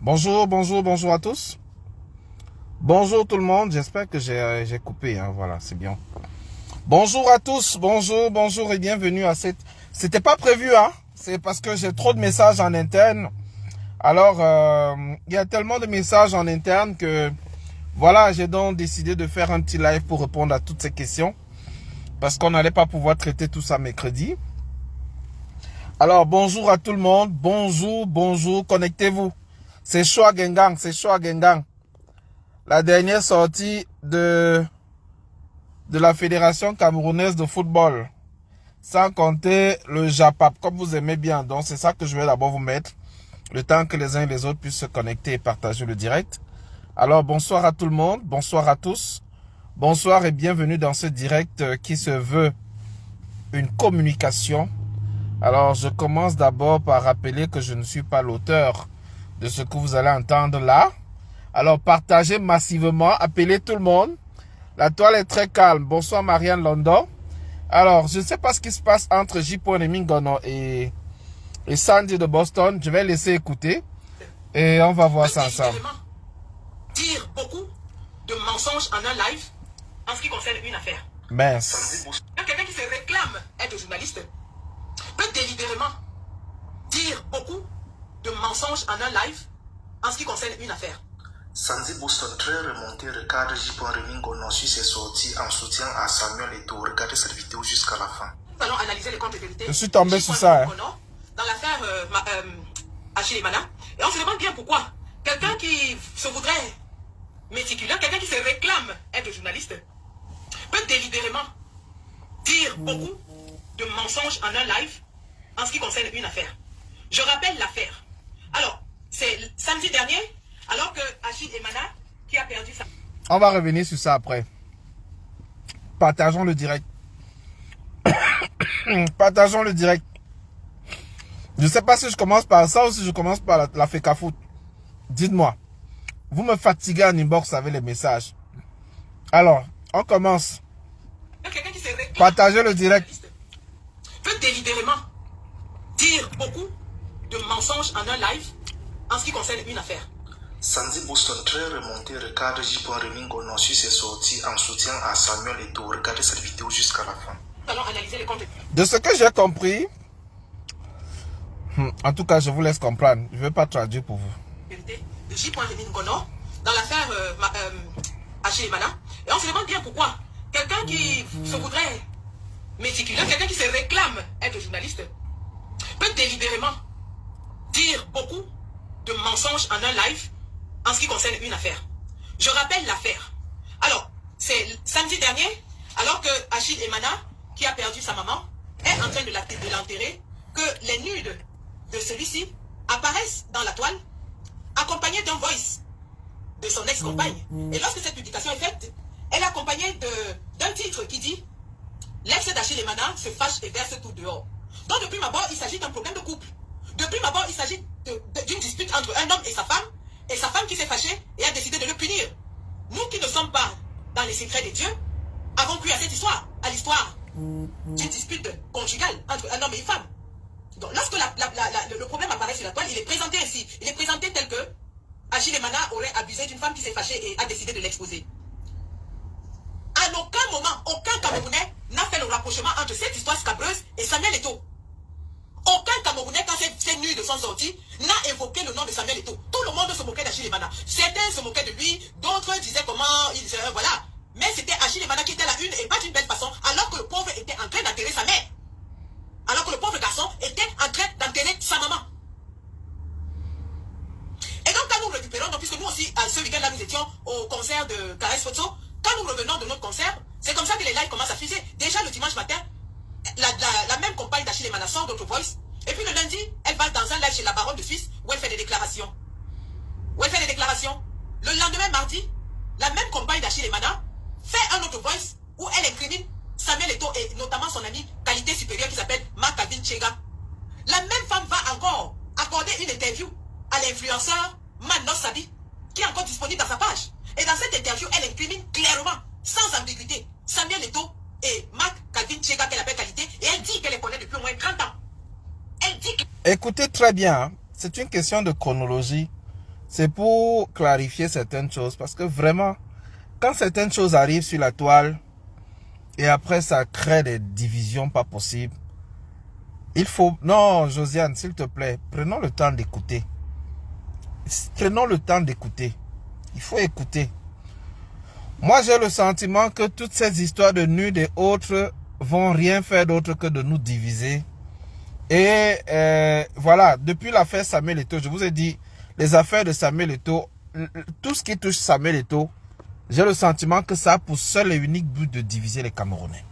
Bonjour, bonjour, bonjour à tous. Bonjour tout le monde. J'espère que j'ai coupé. Hein, voilà, c'est bien. Bonjour à tous. Bonjour, bonjour et bienvenue à cette... C'était pas prévu, hein. C'est parce que j'ai trop de messages en interne. Alors, il y a tellement de messages en interne que... Voilà, j'ai donc décidé de faire un petit live pour répondre à toutes ces questions. Parce qu'on n'allait pas pouvoir traiter tout ça mercredi. Alors, bonjour à tout le monde. Bonjour, bonjour. Connectez-vous. C'est Choa Gengang, c'est Choa Gengang. La dernière sortie de la Fédération camerounaise de football. Sans compter le Japap, comme vous aimez bien. Donc, c'est ça que je vais d'abord vous mettre. Le temps que les uns et les autres puissent se connecter et partager le direct. Alors, bonsoir à tout le monde. Bonsoir à tous. Bonsoir et bienvenue dans ce direct qui se veut une communication. Alors, je commence d'abord par rappeler que je ne suis pas l'auteur de ce que vous allez entendre là. Alors, partagez massivement, appelez tout le monde. La toile est très calme. Bonsoir Marianne London. Alors, je ne sais pas ce qui se passe entre J.P. Mingono et Sandy de Boston. Je vais laisser écouter et on va voir ça ensemble. Dire beaucoup de mensonges en un live en ce qui concerne une affaire. Mince. Quelqu'un qui se réclame être journaliste peut délibérément dire beaucoup de mensonges en un live en ce qui concerne une affaire. Sandy Boston, très remonté, regarde J.P. Mingono sur ses sorties en soutien à Samuel Eto'o. Regardez cette vidéo jusqu'à la fin. Nous allons analyser les comptes de vérité. Je suis tombé sur ça. Hein. Dans l'affaire Achille Emana. Et on se demande bien pourquoi. Quelqu'un qui se voudrait méticuleux, quelqu'un qui se réclame être journaliste, peut délibérément dire beaucoup de mensonges en un live en ce qui concerne une affaire. Je rappelle l'affaire. Alors, c'est samedi dernier, alors que Achille Emana, qui a perdu sa... On va revenir sur ça après. Partageons le direct. Partageons le direct. Je ne sais pas si je commence par ça ou si je commence par la FECA Foot. Dites-moi. Vous me fatiguez en inbox avec les messages. Alors, on commence. Partagez le direct. Peut délibérément dire beaucoup de mensonges en un live en ce qui concerne une affaire. Sandy Boston, très remonté, regarde J.P. Mingono sur ses sorties en soutien à Samuel Eto'o. Regardez cette vidéo jusqu'à la fin. Nous allons analyser les comptes. De ce que j'ai compris, en tout cas, je vous laisse comprendre. Je ne vais pas traduire pour vous. De J.P. Mingono dans l'affaire Achille Emana. Et on se demande bien pourquoi. Quelqu'un qui se voudrait méticuleux, quelqu'un qui se réclame être journaliste, peut délibérément dire beaucoup de mensonges en un live en ce qui concerne une affaire. Je rappelle l'affaire. Alors, c'est samedi dernier, alors que Achille Emana, qui a perdu sa maman, est en train de l'enterrer, que les nudes de celui-ci apparaissent dans la toile, accompagnés d'un voice de son ex-compagne. Et lorsque cette publication est faite, elle est accompagnée d'un titre qui dit « L'ex d'Achille Emana se fâche et verse tout dehors ». Donc, depuis ma mort, il s'agit d'un problème de couple. Depuis ma mort, il s'agit d'une dispute entre un homme et sa femme qui s'est fâchée et a décidé de le punir. Nous qui ne sommes pas dans les secrets de Dieu, avons cru à cette histoire, à l'histoire d'une dispute conjugale entre un homme et une femme. Donc, lorsque le problème apparaît sur la toile, il est présenté ainsi. Il est présenté tel que Achille Emana aurait abusé d'une femme qui s'est fâchée et a décidé de l'exposer. À aucun moment, aucun Camerounais n'a fait le rapprochement entre cette histoire scabreuse et Samuel Eto'o. Aucun Camerounais, quand ces nuits de sont sorties, n'a évoqué le nom de Samuel Eto'o. Tout le monde se moquait d'Achille Emana. Certains se moquaient de lui, d'autres disaient comment il se... Voilà. Mais c'était Achille Emana qui était la une et pas d'une belle façon, alors que le pauvre était en train d'enterrer sa mère. Alors que le pauvre garçon était en train d'enterrer sa maman. Et donc quand nous récupérons, donc, puisque nous aussi, ce week-end-là, nous étions au concert de Caresse Photo, quand nous revenons de notre concert, c'est comme ça que les lives commencent à fuser. Déjà le dimanche matin, la même compagne d'Achille Emana sort d'autres voice. Et puis le lundi, elle va dans un live chez la baronne de Suisse où elle fait des déclarations. Le lendemain, mardi, la même compagne d'Achille Emana fait un autre voice où elle incrimine Samuel Eto'o et notamment son ami qualité supérieure qui s'appelle Marc-Alvin Chega. La même femme va encore accorder une interview à l'influenceur Manos Sabi qui est encore disponible dans sa page. Et dans cette interview, elle incrimine clairement, sans ambiguïté, Samuel Eto'o et Marc-Alvin Chega qu'elle appelle qualité et elle dit qu'elle les connaît depuis au moins 30 ans. Elle dit que... Écoutez très bien, c'est une question de chronologie. c'est pour clarifier certaines choses. Parce que vraiment, quand certaines choses arrivent sur la toile, et après ça crée des divisions pas possibles, il faut... Non, Josiane, s'il te plaît, prenons le temps d'écouter. Prenons le temps d'écouter. Il faut écouter. Moi, j'ai le sentiment que toutes ces histoires de nudes et autres vont rien faire d'autre que de nous diviser. Et voilà, depuis l'affaire Samuel Eto'o, je vous ai dit, les affaires de Samuel Eto'o, tout ce qui touche Samuel Eto'o, j'ai le sentiment que ça a pour seul et unique but de diviser les Camerounais.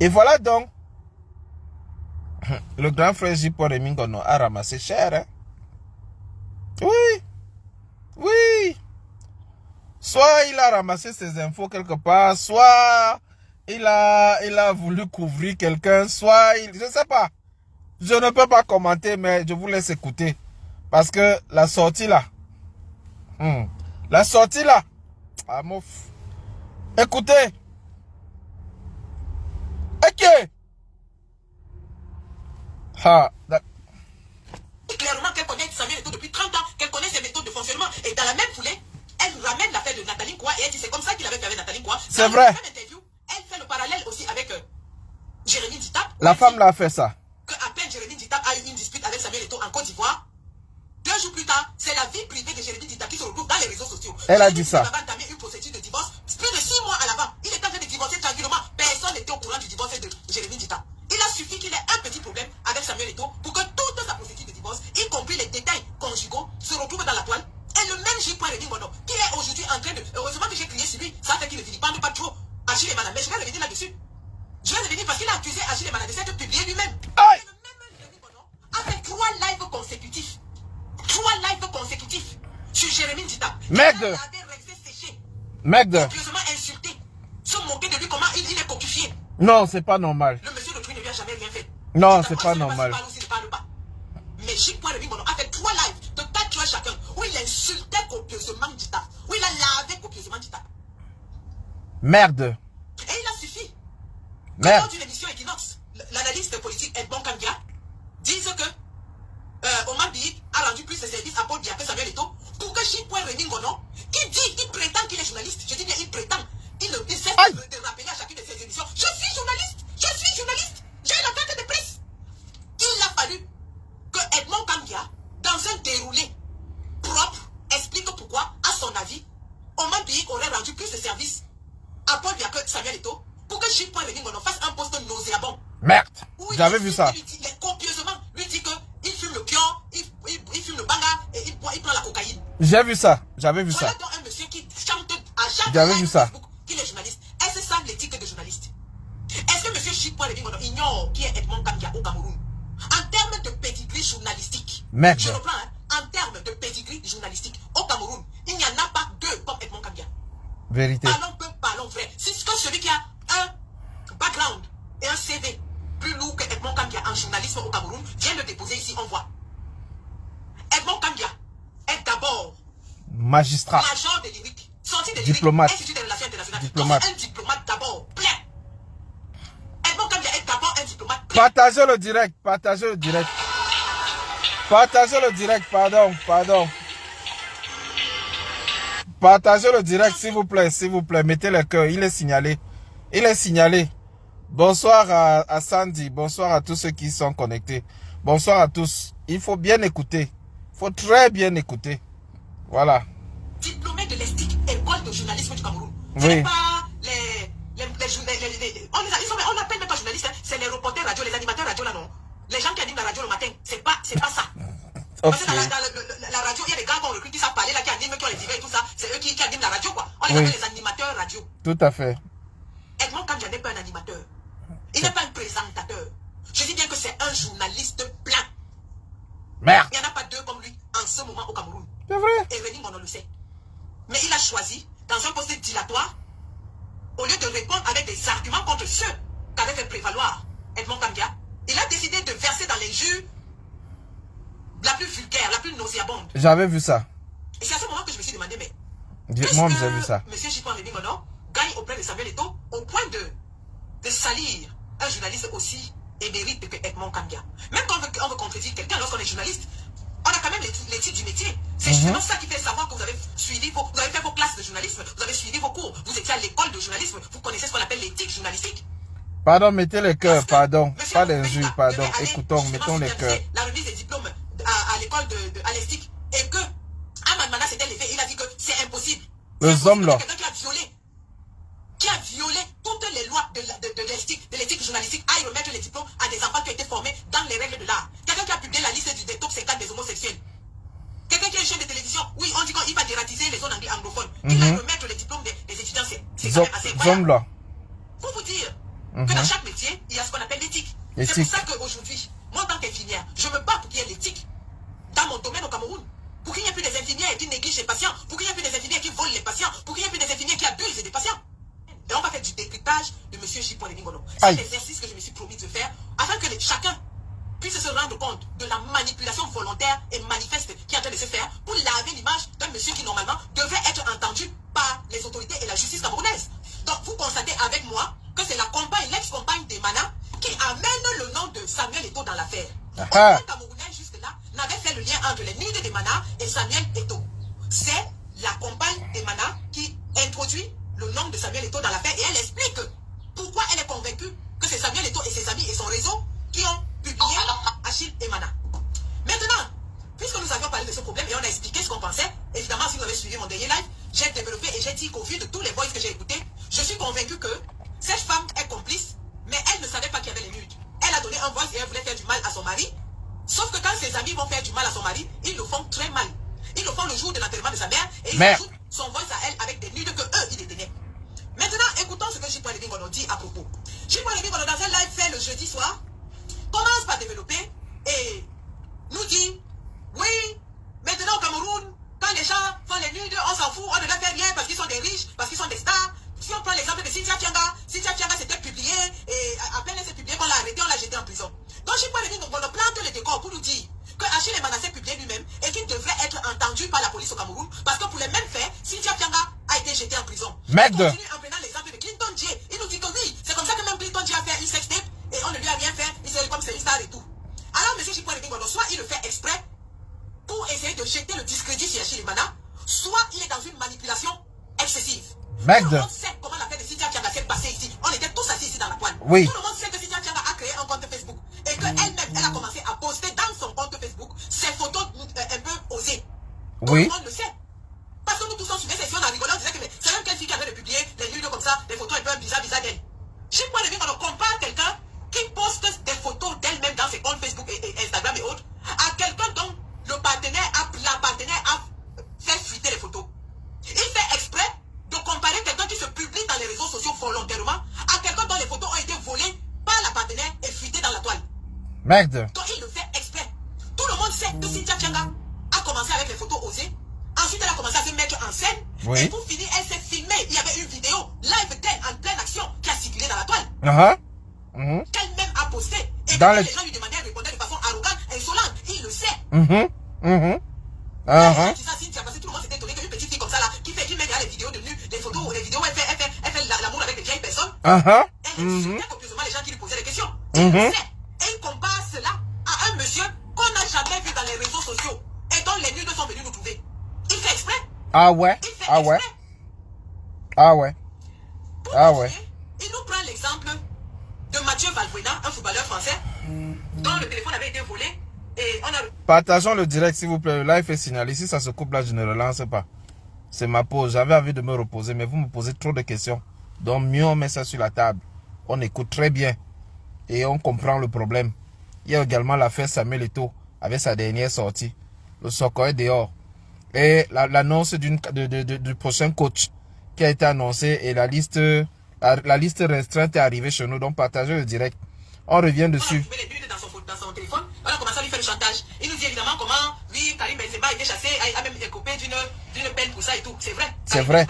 Et voilà donc, le grand frère J-Paul Rémy Ngono a ramassé cher. Hein? Oui, oui. Soit il a ramassé ses infos quelque part, soit il a voulu couvrir quelqu'un, soit il... Je ne sais pas. Je ne peux pas commenter, mais je vous laisse écouter. Parce que la sortie là... la sortie là... Ah, mouf. Écoutez. Ok. Ah, clairement qu'elle connaît Samuel Eto'o depuis 30 ans, qu'elle connaît ses méthodes de fonctionnement. Et dans la même foulée, elle ramène l'affaire de Nathalie Koua et elle dit c'est comme ça qu'il avait fait avec Nathalie Koua. C'est vrai. Dans la même interview, elle fait le parallèle aussi avec Jérémy Ditap. La femme l'a fait ça. Que à peine Jérémy Ditap a eu une dispute avec Samuel Eto'o en Côte d'Ivoire, 2 jours plus tard, c'est la vie privée de Jérémy Ditap qui se retrouve dans les réseaux sociaux. Elle a dit ça. Il avait entamé une procédure de divorce plus de 6 mois à l'avant. Il était en train de divorcer tranquillement. Personne n'était au courant du divorce de Jérémy Ditap. Il a suffi qu'il ait un petit problème avec Samuel Eto'o pour que toute sa procédure de divorce, y compris les détails conjugaux, se retrouve dans la toile. Et le même J-Paul Rémy Ngono, qui est aujourd'hui en train de... Heureusement que j'ai crié sur lui, ça fait qu'il ne vilipende pas trop Achille Emana. Mais je vais revenir là-dessus. Je vais revenir parce qu'il a accusé Achille Emana de s'être publié lui-même. Et le même Rémy Ngono a fait 3 lives consécutifs. 3 lives consécutifs sur Jérémy Ditap. Merde. Il avait resté séché. Merde. Copieusement insulté. Se moquer de lui comment il est coquifié. Non, c'est pas normal. Le monsieur de Truy ne lui a jamais rien fait. Non, c'est pas normal. Mais J-Paul Rémy Ngono a fait 3 lives de 4 heures chacun où il insultait copieusement Ditap, où il a lavé copieusement Ditap. Merde. Et il a suffi. Merde. Lors d'une émission Equinox, l'analyste politique Edmond Kangia disent que Omar Biik a rendu plus de services à Paul Biya que Samuel Eto'o pour que J-Paul Rémy Ngono, il prétend qu'il est journaliste. Je dis bien, il prétend. Il cesse de rappeler à chacune de ses émissions, je suis journaliste, j'ai la carte de presse. Il a fallu que Edmond Kangia, dans un déroulé propre, explique pourquoi, à son avis, Omar Biik aurait rendu plus de services à Paul Biya que Samuel Eto'o pour que J-Paul Rémy Ngono fasse un poste nauséabond. Merde. J'avais vu ça. Il copieusement lui dit qu'il fume le pion, il fume le banga et il prend la cocaïne. J'ai vu ça. J'avais vu ça. Voilà donc un monsieur qui chante à chaque J'avais vu ça. Facebook qu'il est journaliste. Est-ce ça l'éthique de journaliste? Est-ce que monsieur J-Paul Rémy Ngono ignore qui est Edmond Kangia au Cameroun? En termes de pedigree journalistique, Merde. je reprends, en termes de pedigree journalistique, au Cameroun, il n'y en a pas 2 comme Edmond Kangia. Vérité. Parlons peu, parlons vrai. C'est que celui qui a un background et un CV plus lourd que Edmond Kangia en journalisme au Cameroun vient le déposer ici, on voit. Edmond Kangia est d'abord magistrat, major de lyrique, sorti de diplomate, Institut des relations internationales. diplomate. Donc, un diplomate d'abord plein. Edmond Kangia est d'abord un diplomate plein. Partagez le direct, partagez le direct. Partagez le direct, pardon. Partagez le direct, s'il vous plaît, mettez le cœur, il est signalé. Bonsoir à Sandy, bonsoir à tous ceux qui sont connectés. Bonsoir à tous. Il faut bien écouter. Il faut très bien écouter. Voilà. Diplômé de l'ESTIC, école de journalisme du Cameroun. Oui. Ce n'est pas on n'appelle même pas journalistes, hein. C'est les reporters radio, les animateurs radio là, non. Les gens qui animent la radio le matin, c'est pas ça. Parce que dans la radio, il y a des gars qu'on recrute qui savent parler, là, qui animent, qui ont les divers et tout ça. C'est eux qui animent la radio, quoi. On les appelle les animateurs radio. Tout à fait. Edmond Kangia n'est pas un animateur. Il n'est pas un présentateur. Je dis bien que c'est un journaliste plein. Merde. Il n'y en a pas 2 comme lui en ce moment au Cameroun. C'est vrai. Et Rémy Ngono le sait. Mais il a choisi, dans un poste dilatoire, au lieu de répondre avec des arguments contre ceux qu'avait fait prévaloir Edmond Kangia, il a décidé de verser dans l'injure la plus vulgaire, la plus nauséabonde. J'avais vu ça. Et c'est à ce moment que je me suis demandé, mais moi, j'ai vu ça. Monsieur J-Paul Rémy Ngono gagne auprès de Samuel Eto'o au point de salir un journaliste aussi émérite que Edmond Kangia. Même quand on veut contredire quelqu'un lorsqu'on est journaliste, on a quand même même l'éthique du métier. C'est justement ça qui fait savoir que vous avez suivi vous avez fait vos classes de journalisme, vous avez suivi vos cours, vous étiez à l'école de journalisme, vous connaissez ce qu'on appelle l'éthique journalistique. Pardon, mettez les cœurs, pardon. Pas d'injures, pardon. Écoutons, mettons les cœurs. La remise des diplômes à l'école à l'ESTIC et que Ahmad Mana s'était levé, il a dit que c'est impossible. Les hommes là. Quelqu'un qui a violé toutes les lois de l'éthique journalistique, à y remettre les diplômes à des enfants qui ont été formés dans les règles de l'art. Quelqu'un qui a publié la liste des top 50 des homosexuels. Quelqu'un qui a une chaîne de télévision, oui, on dit qu'il va dératiser les zones anglophones. Il va remettre les diplômes des étudiants, c'est quand même assez incroyable. Pour vous dire que dans chaque métier, il y a ce qu'on appelle l'éthique. C'est pour ça qu'aujourd'hui, moi en tant qu'infirmière, je me bats pour qu'il y ait l'éthique dans mon domaine au Cameroun. Pour qu'il n'y ait plus des infirmières qui négligent les patients, pour qu'il n'y ait plus des infirmières qui volent les patients, pour qu'il n'y ait plus des infirmières qui abusent des patients. Et on va faire du décryptage de M. J. Ngono. C'est l'exercice que je me suis promis de faire afin que chacun puisse se rendre compte de la manipulation volontaire et manifeste qui est en train de se faire pour laver l'image d'un monsieur qui normalement devrait être entendu par les autorités et la justice camerounaise. Donc vous constatez avec moi que c'est la compagne, l'ex-compagne d'Emana qui amène le nom de Samuel Eto'o dans l'affaire. Aucun Camerounais jusque-là n'avait fait le lien entre les nudes d'Emana et Samuel Eto'o. C'est la compagne d'Emana qui introduit le nom de Samuel Eto'o dans l'affaire et elle explique pourquoi elle est convaincue que c'est Samuel Eto'o et ses amis et son réseau qui ont publié Achille Emana. Maintenant, puisque nous avions parlé de ce problème et on a expliqué ce qu'on pensait, évidemment si vous avez suivi mon dernier live, j'ai développé et j'ai dit qu'au vu de tous les voices que j'ai écoutés, je suis convaincu que cette femme est complice, mais elle ne savait pas qu'il y avait les nudes. Elle a donné un voice et elle voulait faire du mal à son mari. Sauf que quand ses amis vont faire du mal à son mari, ils le font très mal. Ils le font le jour de l'enterrement de sa mère et ils ajoutent son voice à elle avec des nudes que eux, ils détenaient. Maintenant, écoutons ce que J. Ngono dit à propos. J. Ngono, dans un live fait le jeudi soir, commence par développer et nous dit, oui, maintenant au Cameroun, quand les gens font les nudes, on s'en fout, on ne leur fait rien parce qu'ils sont des riches, parce qu'ils sont des stars. Si on prend l'exemple de Cynthia Tianga s'était publié et à peine elle s'est publiée, on l'a arrêté, on l'a jeté en prison. Donc J. Ngono plante le décor pour nous dire que Achille Emana s'est publié lui-même et qu'il devrait être entendu par la police au Cameroun parce que pour les mêmes faits, Cynthia Tianga a été jetée en prison. Merde. Il continue en prenant l'exemple de Clinton J. Il nous dit que oui, c'est comme ça que même Clinton J a fait une sextape et on ne lui a rien fait, il serait comme c'est une star et tout. Alors M. J. Ngono, soit il le fait exprès pour essayer de jeter le discrédit sur Achille Emana, soit il est dans une manipulation excessive. Merde. Tout le monde sait comment l'affaire de Cynthia Tianga s'est passée ici. On était tous assis ici dans la toile. Oui. Tout le monde sait que Cynthia Tianga a créé un compte Facebook et qu'elle-même, elle a commencé à poster dans son compte Facebook ses photos un peu osées. Tout le monde le sait. Parce que nous tous on suivait ces filles, on a rigolé, on disait que c'est même quelle fille qui avait publié les nudes comme ça, des photos un peu bizarres d'elle. J. Ngono compare quelqu'un qui poste des photos d'elle-même dans ses comptes Facebook et Instagram et autres à quelqu'un dont la partenaire a fait fuiter les photos. Il fait exprès de comparer quelqu'un qui se publie dans les réseaux sociaux volontairement à quelqu'un dont les photos ont été volées par la partenaire et fuitées dans la toile. Merde. Donc il le fait exprès. Tout le monde sait que Cynthia Tianga a commencé avec les photos osées. Ensuite, elle a commencé à se mettre en scène. Oui. Et pour finir, elle s'est filmée. Il y avait une vidéo live d'elle en pleine action qui a circulé dans la toile. Qu'elle-même a posté. Et quand les gens lui demandaient, elle répondait de façon arrogante, insolente. Il le sait. Cynthia, parce que tout le monde s'était étonné qu'une petite fille comme ça, là, qui met les vidéos de nu, les photos, les vidéos où elle fait l'amour avec des vieilles personnes. Elle insultait copieusement les gens qui lui posaient des questions. Il le sait. Et il compare cela à un monsieur qu'on n'a jamais vu dans les réseaux sociaux et dont les nudes sont venus nous trouver. Il fait exprès. Ah ouais. Il fait Ah ouais. exprès. Ah ouais. Pour Ah continuer, ouais. il nous prend l'exemple de Mathieu Valbuena, un footballeur français, dont le téléphone avait été volé. Et on a... Partageons le direct s'il vous plaît. Le live est signalé. Si ça se coupe là, je ne relance pas. C'est ma pause. J'avais envie de me reposer, mais vous me posez trop de questions. Donc mieux on met ça sur la table. On écoute très bien. Et on comprend le problème. Il y a également l'affaire Samuel Eto'o avec sa dernière sortie. Le Soko est dehors. Et l'annonce du prochain coach qui a été annoncé et la liste restreinte est arrivée chez nous. Donc partagez le direct. On revient dessus. On a trouvé les nudes dans son téléphone. On a commencé à lui faire le chantage. Il nous dit évidemment comment, oui, Karim Benzema a été chassé, a même écopé d'une peine pour ça et tout. C'est vrai. C'est vrai.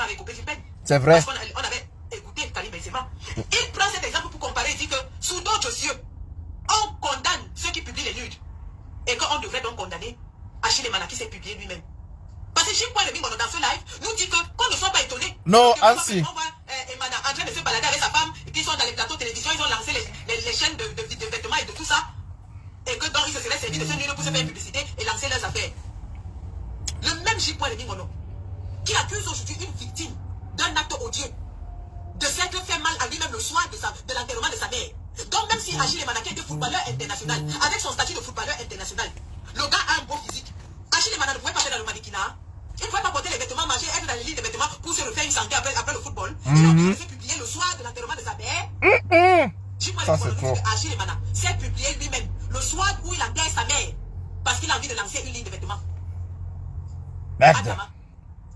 C'est vrai. Parce qu'on avait écouté Karim Benzema. Il prend cet exemple pour comparer. Il dit que sous d'autres cieux, on condamne ceux qui publient les nudes. Et qu'on devrait donc condamner Achille Emana qui s'est publié lui-même. Parce que J. Ngono dans ce live nous dit qu'on ne soit pas étonné. Non, ainsi. On voit Emana en train de se balader avec sa femme et puis ils sont dans les plateaux de télévision, ils ont lancé les chaînes de vêtements et de tout ça. Et que donc ils se seraient servis de ce nude pour se faire publicité et lancer leurs affaires. même J. Remingono, qui accuse aujourd'hui une victime d'un acte odieux, de s'être fait mal à lui-même le soir de l'enterrement de sa mère. Donc même si Achille Emana, qui était footballeur international, avec son statut de footballeur international, le gars a un bon physique. Achille Emana ne pouvait pas faire dans le mannequinat. Il ne pouvait pas porter les vêtements, manger, être dans les lignes de vêtements pour se refaire une santé après le football. Et donc il s'est publié le soir de l'enterrement de sa mère. Ça c'est trop. Achille Emana s'est publié lui-même le soir où il enterre sa mère parce qu'il a envie de lancer une ligne de vêtements. Merde.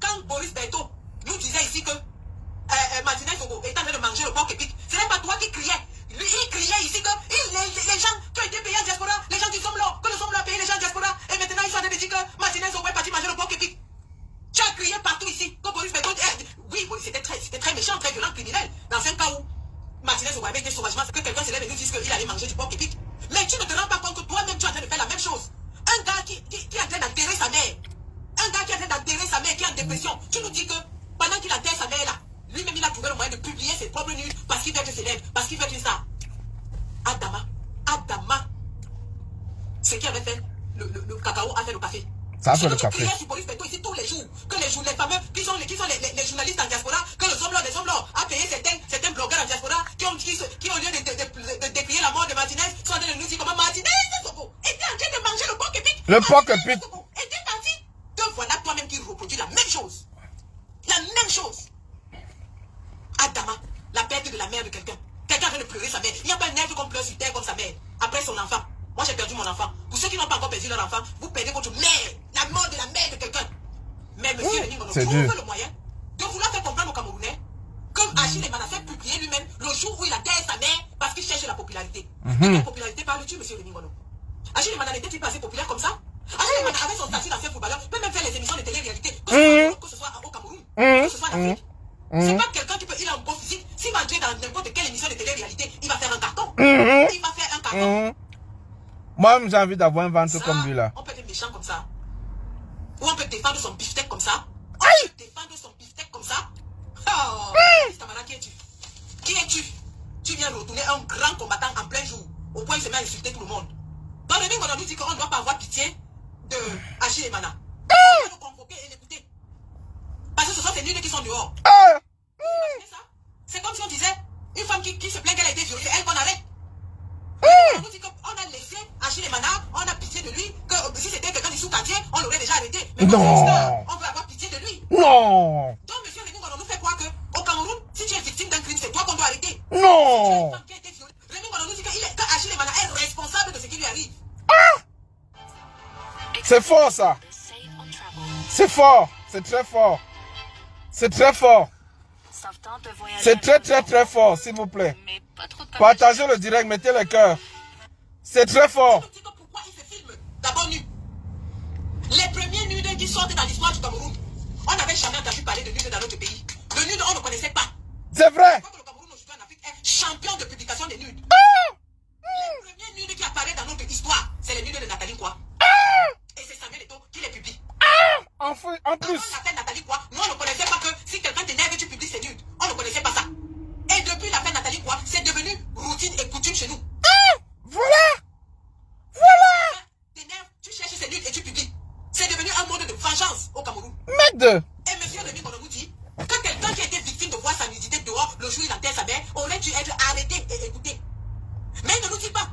Quand Boris Berthaud nous disait ici que Martinez Fogo est en train de manger le porc épic, ce n'est pas toi qui criais. Lui, il criait ici que les gens qui ont été payés en diaspora, les gens du Somlo, que le Somlo a payé les gens en diaspora, et maintenant ils sont en train de dire que Martinez Fogo est parti manger le porc épic. Tu as crié partout ici que Boris Berthaud. Oui, Boris, c'était très méchant, très violent, criminel. Dans un cas où Martinez Fogo avait été sauvagement, que quelqu'un se lève et nous dise qu'il allait manger du porc épic. Mais tu ne te rends pas compte que toi-même tu es en train de faire la même chose. Un gars qui est en train d'enterrer sa mère. Un gars qui est en train d'enterrer sa mère, qui est en dépression. Tu nous dis que pendant qu'il enterre sa mère là, lui-même il a trouvé le moyen de publier ses propres nudes parce qu'il veut être célèbre, parce qu'il veut être ça. Adama, ce qui avait fait le cacao a fait le café. Ça a fait le café. Sur Boris Berthaud ici tous les jours, que les fameux, qui sont les journalistes en diaspora, que le Somlo a payé certains blogueurs en diaspora qui au lieu de décrier la mort de Martinez, sont en train de nous dire comment Martinez était en train de manger le porc épic. Le porc épic. Était parti. Te voilà toi-même qui reproduit la même chose. La même chose. Adama, la perte de la mère de quelqu'un. Quelqu'un vient de pleurer sa mère. Il n'y a pas un être qu'on pleure sur terre comme sa mère. Après son enfant. Moi j'ai perdu mon enfant. Pour ceux qui n'ont pas encore perdu leur enfant, vous perdez votre mère. La mort de la mère de quelqu'un. Mais monsieur Remingono trouve le moyen de vouloir faire comprendre aux Camerounais que Achille Emana fait publier lui-même le jour où il enterre sa mère parce qu'il cherche la popularité. De quelle popularité parles-tu, monsieur Remingono? Achille Emana n'était-il pas assez populaire comme ça? Achille Emana avec son statut d'ancien footballeur peut même faire les émissions de télé-réalité, que ce soit au Cameroun, que ce soit en Afrique. C'est pas quelqu'un qui peut, il a un bon physique. S'il va entrer dans n'importe quelle émission de télé-réalité, il va faire un carton. Il va faire un carton. Moi, j'ai envie d'avoir un ventre comme lui là. On peut être méchant comme ça. Ou on peut défendre son beefsteak comme ça. On peut défendre son beefsteak comme ça. Oh, Tamara, qui es-tu? Qui es-tu? Tu viens retourner un grand combattant en plein jour, au point où il se met à insulter tout le monde. Dans le Remingono nous dit qu'on ne doit pas avoir pitié de Achille Emana. On doit le convoquer et l'écouter. Parce que ce sont ces nuls qui sont dehors. C'est comme si on disait, une femme qui se plaint qu'elle a été violée, c'est elle qu'on arrête. On nous dit qu'on a laissé Achille Emana, on a pitié de lui, que si c'était quelqu'un du sous-quartier, on l'aurait déjà arrêté. Mais non, on veut avoir pitié de lui. Non. Donc monsieur Remingono nous fait croire qu'au Cameroun, si tu es victime d'un crime, c'est toi qu'on doit arrêter. Non. Si tu es une femme qui a été violée, Remingono nous dit qu'Achille Emana est responsable de ce qui lui arrive. C'est fort ça. C'est fort. C'est très fort. C'est très fort. C'est très fort, s'il vous plaît. Partagez le direct, mettez le cœur. C'est très fort. Pourquoi il se filme d'abord nu? Les premiers nudes qui sortent dans l'histoire du Cameroun, on n'avait jamais entendu parler de nudes dans notre pays. Le nude, on ne connaissait pas. C'est vrai. Le Cameroun aujourd'hui en Afrique est champion de publication des nudes. Les premiers nudes qui apparaissent dans notre histoire, c'est les nudes de Nathalie Kwa. Et c'est Samuel Eto'o qui les publie. En plus. Quand on appelle Nathalie Kwa, nous on ne connaissait pas que si quelqu'un t'énerve, tu publies ses nudes. On ne connaissait pas ça. Et depuis l'affaire Nathalie Kwa, c'est devenu routine et coutume chez nous. Voilà. T'énerves, tu cherches ses nudes et tu publies. C'est devenu un mode de vengeance au Cameroun. Merde. Et monsieur Remingono nous dit que quelqu'un qui a été victime de voir sa nudité dehors le jour où il enterre sa mère aurait dû être arrêté et écouté. Mais il ne nous dit pas.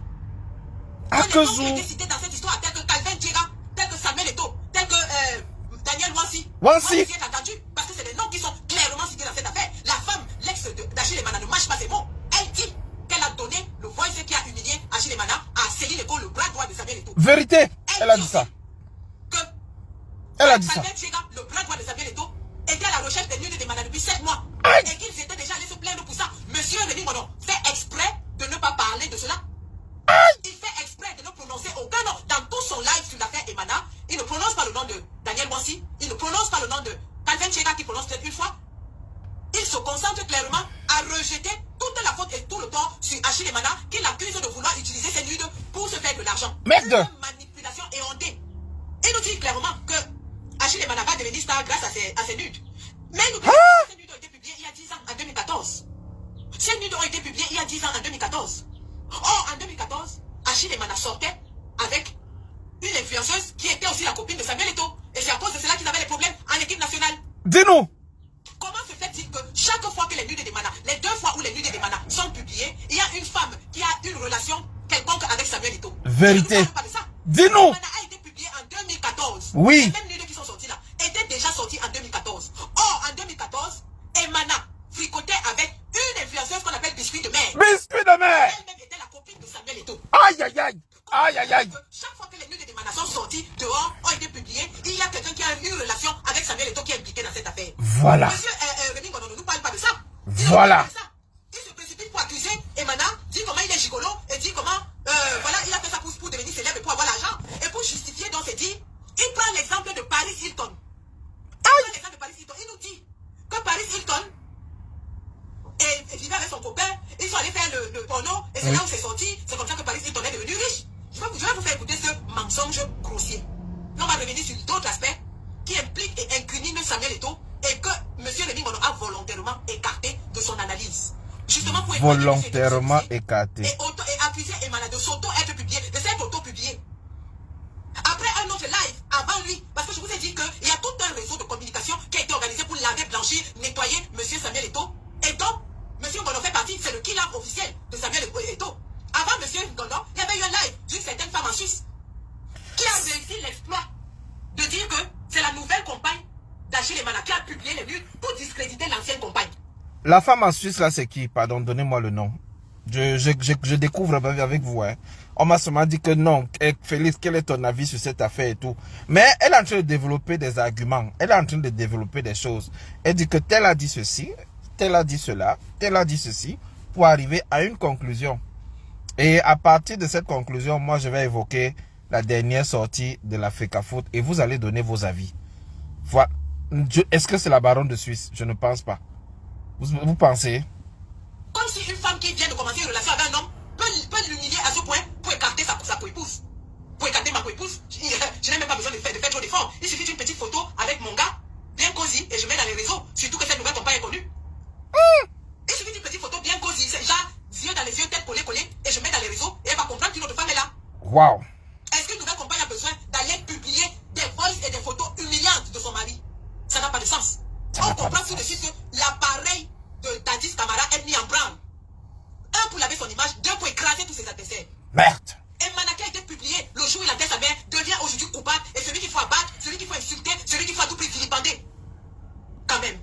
À les noms qui ont été cités dans cette histoire, tels que Calvin Djera, tels que Samuel Eto'o, tels que Daniel Wansi. Wansi est entendu parce que c'est des noms qui sont clairement cités dans cette affaire. La femme, l'ex d'Achille Emana, ne mâche pas ses mots. Elle dit qu'elle a donné le voice qui a humilié Achille Emana à Céline Eko, le bras droit de Samuel Eto'o. Vérité. Elle a dit ça. Elle a dit ça. Le bras droit de Samuel Eto'o était à la recherche des nudes d'Emana depuis 7 mois. Et qu'ils étaient déjà allés se plaindre pour ça. Monsieur Remingono fait exprès de ne pas parler de cela. Il fait exprès de ne prononcer aucun nom. Dans tout son live sur l'affaire Emana, il ne prononce pas le nom de Daniel Wansi. Il ne prononce pas le nom de Calvin Djera qui prononce peut-être une fois. Il se concentre clairement à rejeter toute la faute et tout le tort sur Achille Emana qui l'accuse de vouloir utiliser ses nudes pour se faire de l'argent. Merde. Une manipulation éhondée. Il nous dit clairement que Achille Emana va devenir star grâce à ses nudes. Mais il nous dit que ces nudes ont été publiées il y a 10 ans, en 2014. Ces nudes ont été publiées il y a 10 ans, en 2014. Or, en 2014, Achille Emana sortait avec une influenceuse qui était aussi la copine de Samuel Eto'o. Et c'est à cause de cela qu'ils avaient les problèmes. Dis-nous. Comment se fait-il que chaque fois que les nudes de Mana, les 2 fois où les nudes de Mana sont publiées, il y a une femme qui a une relation quelconque avec Samuel Eto'o? Vérité. Dis-nous. Mana a été publié en 2014. Oui. Les mêmes nudes qui sont sorties là étaient déjà sorties en 2014. Or, en 2014, Emana fricotait avec une influenceuse qu'on appelle Biscuit de mer. Biscuit de mer. Elle-même était la copine de Samuel Eto'o. Aïe, aïe, aïe. Aïe, aïe, aïe. Chaque fois que les nudes de Mana sont sortis dehors, ont été publiés, il y a quelqu'un qui a eu une relation avec Samuel Eto'o qui est impliqué dans cette affaire. Voilà. Monsieur Rémi Ngono ne nous parle pas de ça. Voilà. Il se précipite pour accuser Emana, dit comment il est gigolo et dit comment voilà, il a fait ça pour devenir célèbre et pour avoir l'argent. Et pour justifier, donc, c'est dit, il prend l'exemple de Paris Hilton. Il nous dit que Paris Hilton vivait avec son copain, ils sont allés faire le porno, et c'est là où c'est sorti, c'est comme ça que Paris Hilton est devenu riche. Je vais vous faire écouter ce mensonge grossier. On va revenir sur d'autres aspects qui impliquent et incriminent Samuel Eto'o et que M. Rémi Ngono a volontairement écarté de son analyse. Justement pour volontairement écarté. Et accuser Emana de s'auto-être publié, de s'être auto-publié. Après un autre live, avant lui, parce que je vous ai dit qu'il y a tout un réseau de communication qui a été organisé pour laver, blanchir, nettoyer M. Samuel Eto'o. Et donc, M. Ngono fait partie, c'est le killer officiel de Samuel Eto'o. Avant M. Ngono, il y avait eu un live d'une certaine femme en Suisse qui a réussi l'exploit de dire que c'est la nouvelle compagne d'Achille Emana qui a publié les nudes pour discréditer l'ancienne compagne. La femme en Suisse là c'est qui? Pardon, donnez-moi le nom. Je découvre avec vous. Hein. On m'a seulement dit que non. Félix, quel est ton avis sur cette affaire et tout? Mais elle est en train de développer des arguments. Elle est en train de développer des choses. Elle dit que tel a dit ceci, tel a dit cela, tel a dit ceci, pour arriver à une conclusion. Et à partir de cette conclusion, moi je vais évoquer la dernière sortie de la FECAFOOT et vous allez donner vos avis. Voilà. Est-ce que c'est la baronne de Suisse? Je ne pense pas. Vous pensez? Comme si une femme qui vient de commencer une relation avec un homme peut l'humilier à ce point pour écarter sa coépouse. Pour écarter ma coépouse, je n'ai même pas besoin de faire trop d'efforts. Il suffit d'une petite photo avec mon gars, bien cosy, et je mets dans les réseaux, surtout que cette nouvelle compagne est connue. Il suffit d'une petite photo bien cosy, genre yeux dans les yeux, tête collée, et je mets dans les réseaux, et elle va comprendre qu'une autre femme est là. Waouh! Est-ce qu'une nouvelle compagne a besoin d'aller publier des voices et des photos humiliantes de son mari? Ça n'a pas de sens. On comprend tout de suite que l'appareil de Dadis Camara est mis en branle. 1 pour laver son image, 2 pour écraser tous ses adversaires. Merde! Emana qui a été publié le jour où il a sa mère devient aujourd'hui coupable et celui qu'il faut abattre, celui qu'il faut insulter, celui qu'il faut à tout prix vilipender. Quand même.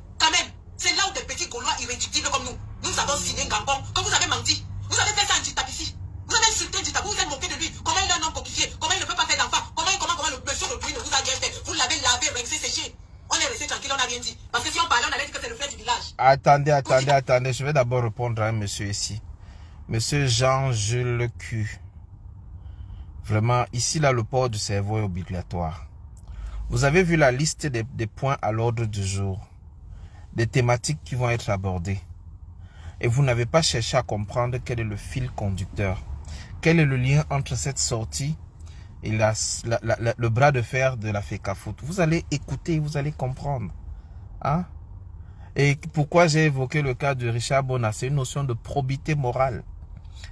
C'est là où des petits Gaulois irréductibles comme nous avons signé Ngambon, que vous avez menti. Vous avez fait ça en Djitap ici. Vous avez insulté Djitap, vous vous êtes moqué de lui. Comment il est un homme coquifié? Comment il ne peut pas faire d'enfant? Comment le monsieur de lui ne vous a rien fait? Vous l'avez lavé, rincé, séché. On est resté tranquille, on n'a rien dit. Parce que si on parlait, on allait dire que c'est le frère du village. Attendez. Je vais d'abord répondre à un monsieur ici. Monsieur Jean-Jules Q. Vraiment, ici, là, le port du cerveau est obligatoire. Vous avez vu la liste des points à l'ordre du jour. Des thématiques qui vont être abordées. Et vous n'avez pas cherché à comprendre quel est le fil conducteur. Quel est le lien entre cette sortie et le bras de fer de la FECAFOOT. Vous allez écouter, vous allez comprendre. Hein? Et pourquoi j'ai évoqué le cas de Richard Bona? C'est une notion de probité morale.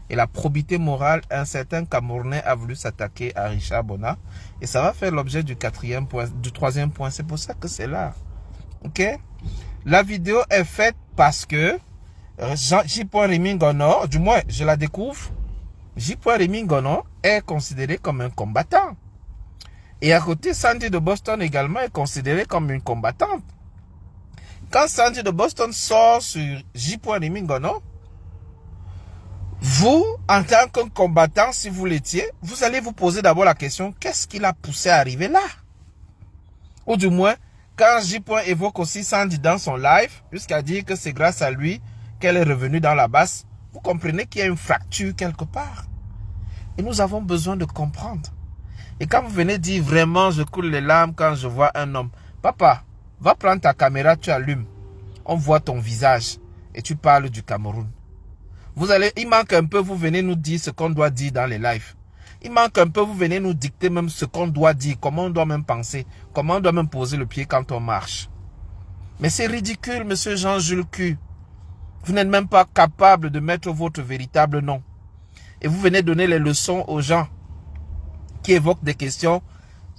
Et la probité morale, un certain Camerounais a voulu s'attaquer à Richard Bona. Et ça va faire l'objet du troisième point. C'est pour ça que c'est là. Ok? La vidéo est faite parce que J. Rémi Ngono, du moins je la découvre, J. Rémi Ngono est considéré comme un combattant. Et à côté, Sandy de Boston également est considérée comme une combattante. Quand Sandy de Boston sort sur J. Rémi Ngono, vous, en tant que combattant, si vous l'étiez, vous allez vous poser d'abord la question, qu'est-ce qui l'a poussé à arriver là? Ou du moins, quand J. évoque aussi Sandy dans son live, jusqu'à dire que c'est grâce à lui qu'elle est revenue dans la basse, vous comprenez qu'il y a une fracture quelque part. Et nous avons besoin de comprendre. Et quand vous venez dire vraiment, je coule les larmes quand je vois un homme. Papa, va prendre ta caméra, tu allumes. On voit ton visage et tu parles du Cameroun. Il manque un peu, vous venez nous dire ce qu'on doit dire dans les lives. Il manque un peu, vous venez nous dicter même ce qu'on doit dire, comment on doit même penser, comment on doit même poser le pied quand on marche. Mais c'est ridicule, monsieur Jean-Jules Q. Vous n'êtes même pas capable de mettre votre véritable nom. Et vous venez donner les leçons aux gens qui évoquent des questions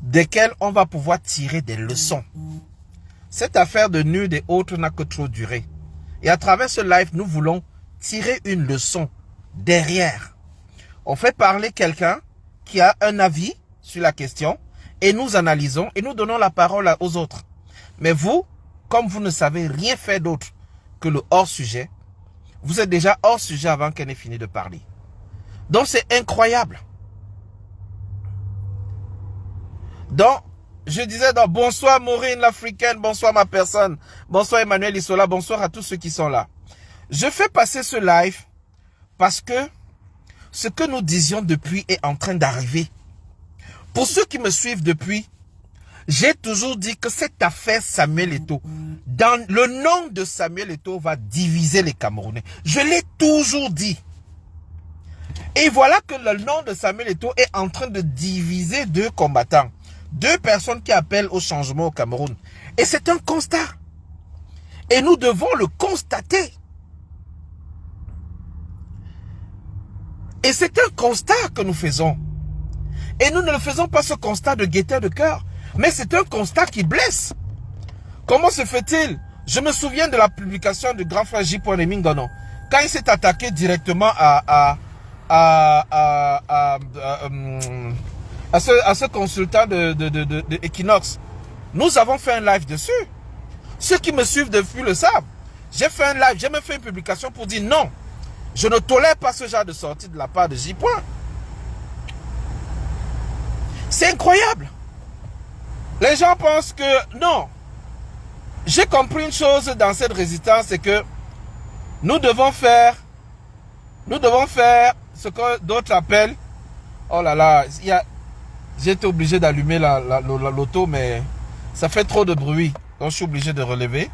desquelles on va pouvoir tirer des leçons. cette affaire de nude et autres n'a que trop duré. Et à travers ce live, nous voulons tirer une leçon derrière. On fait parler quelqu'un qui a un avis sur la question et nous analysons et nous donnons la parole aux autres. Mais vous, comme vous ne savez rien faire d'autre que le hors-sujet, vous êtes déjà hors-sujet avant qu'elle n'ait fini de parler. Donc c'est incroyable. Donc, je disais donc, bonsoir Maureen l'Africaine, bonsoir ma personne, bonsoir Emmanuel Isola, bonsoir à tous ceux qui sont là. Je fais passer ce live parce que ce que nous disions depuis est en train d'arriver. Pour ceux qui me suivent depuis, j'ai toujours dit que cette affaire Samuel Eto'o, dans le nom de Samuel Eto'o va diviser les Camerounais. Je l'ai toujours dit. Et voilà que le nom de Samuel Eto'o est en train de diviser deux combattants. Deux personnes qui appellent au changement au Cameroun. Et c'est un constat. Et nous devons le constater. Et c'est un constat que nous faisons. Et nous ne le faisons pas ce constat de gaieté de cœur. Mais c'est un constat qui blesse. Comment se fait-il? Je me souviens de la publication du grand frère J. Mingono. Quand il s'est attaqué directement à ce consultant de Equinox. Nous avons fait un live dessus. Ceux qui me suivent depuis le savent. J'ai fait un live, j'ai même fait une publication pour dire non. Je ne tolère pas ce genre de sortie de la part de J. C'est incroyable. Les gens pensent que non. J'ai compris une chose dans cette résistance, c'est que nous devons faire ce que d'autres appellent, oh là là, j'ai été obligé d'allumer l'auto, mais ça fait trop de bruit, donc je suis obligé de relever.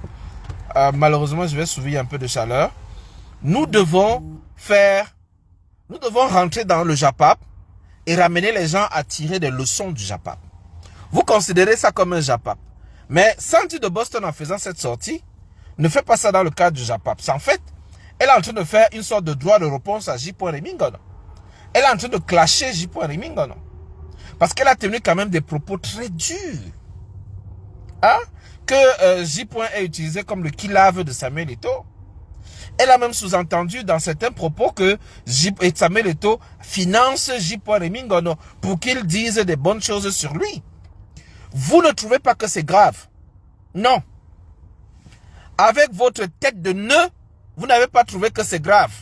Malheureusement, je vais subir un peu de chaleur. Nous devons rentrer dans le JAPAP et ramener les gens à tirer des leçons du JAPAP. Vous considérez ça comme un JAPAP. Mais Sandy de Boston, en faisant cette sortie, ne fait pas ça dans le cadre du JAPAP. En fait, elle est en train de faire une sorte de droit de réponse à J. Mingono. Elle est en train de clasher J. Mingono. Parce qu'elle a tenu quand même des propos très durs. Hein? Que J. est utilisé comme le qui-lave de Samuel Eto'o. Elle a même sous-entendu dans certains propos que Samuel Eto'o finance J. Mingono pour qu'il dise des bonnes choses sur lui. Vous ne trouvez pas que c'est grave? Non. Avec votre tête de nœud, vous n'avez pas trouvé que c'est grave.